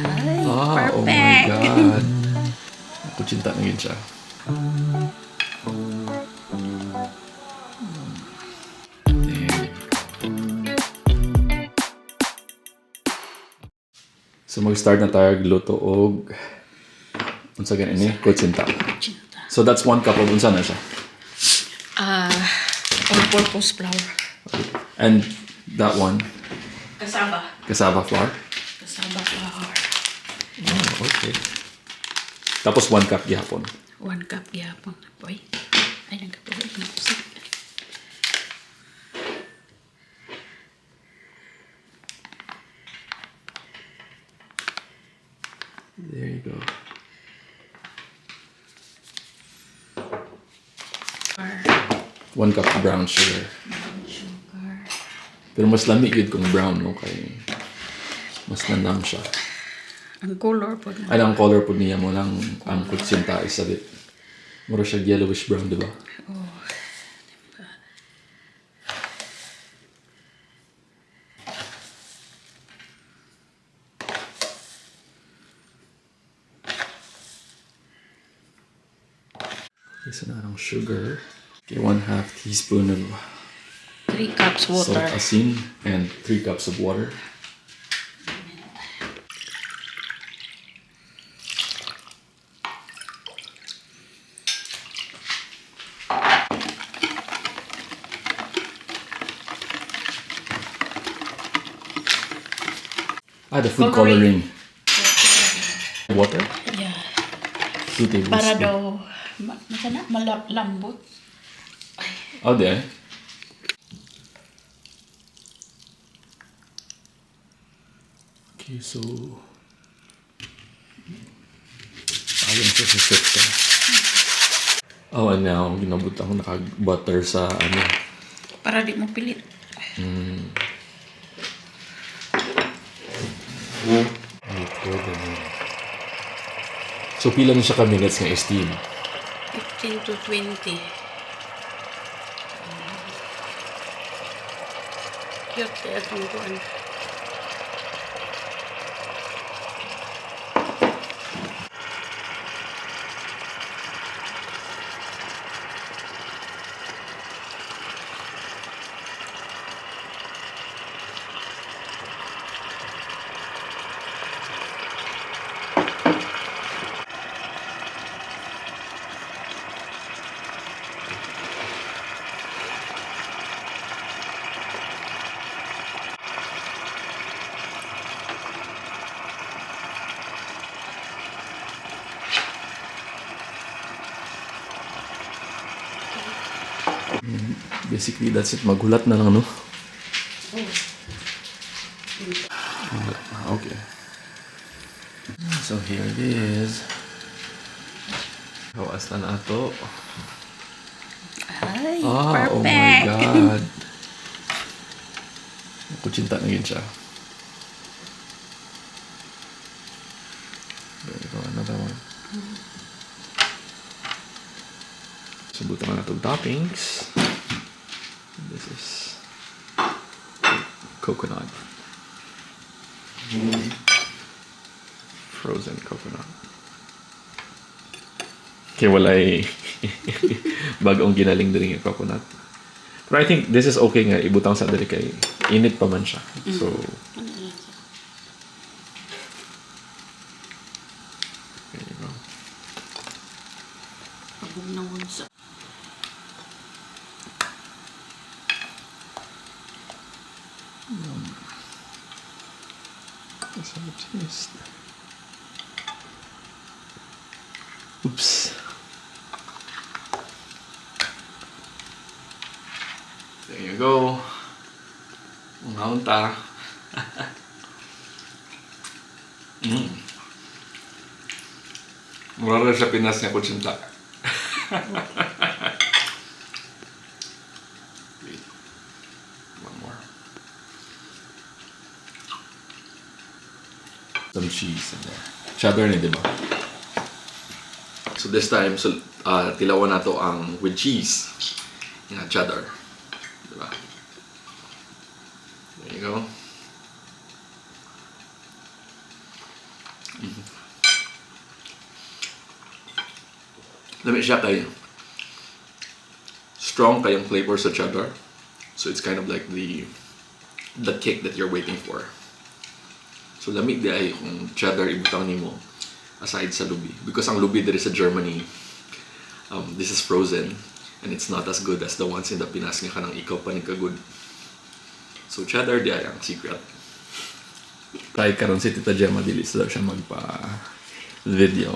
Ay, Oh my perfect. God. Kutsinta na yun siya. So mag-start na tayo gluto og unsa ganin ni kutsinta. So that's 1 cup of unsa na siya? All-purpose flour. And that one, Cassava. cassava flour. Cassava flour. Oh, okay. Tapos 1 cup gihapon. 1 cup gihapon. Boy. Ay, nagkapulit na usik. There you go. Or 1 cup brown sugar. brown sugar. Pero mas lami yun kung brown, no? Kay mas nanam siya. Ang color po na. Ay, ang color po niya mo lang ang kutsinta is a bit mura siya yellowish brown, di ba? Oh. Okay, so na ang sugar. Okay, 1/2 teaspoon of 3 cups salt water. asin and 3 cups of water. The food coloring. Water? Yeah. 2 tablespoons. Para daw, malambot. Oh, there. Okay, so ayun siya sa section. Oh, and now, ginabot ako naka-butter sa ano. Para di mo pilit. So, pila na siya ka-minutes nga steam? 15 to 20. Cute kaya itong kuwan. Basically, that's it. Maghulat na lang, no? Okay. So, here it is. Hawas na nato. Ay, Oh my perfect. God. Kutsinta na yun siya. There you go, another one. Subutan na itong toppings. This is coconut. Frozen coconut. Okay, walay bagong ginaling din yung coconut. But I think this is okay nga. Ibutang sa dali kay init pa man siya. So, there you go. Pagod na wunsa. Let's have a taste. Oops. There you go. Unta. Mura rin sa Pinas niya kutsinta. Wait. One more. Some cheese in there. Cheddar ni, di ba? So this time, so, tilawan na to ang with cheese. Yung cheddar. Di ba? There you go. Lamig siya kay strong kayang flavor sa cheddar. So it's kind of like the kick that you're waiting for. So lamig di ay kung cheddar ibutang nimo aside sa lubi. Because ang lubi diri sa Germany, this is frozen and it's not as good as the ones in the Pinas nga kanang ikaw pa ni kagud. So cheddar di ay ang secret. Kahit karon si Tita Gemma dilis daw siya magpa video.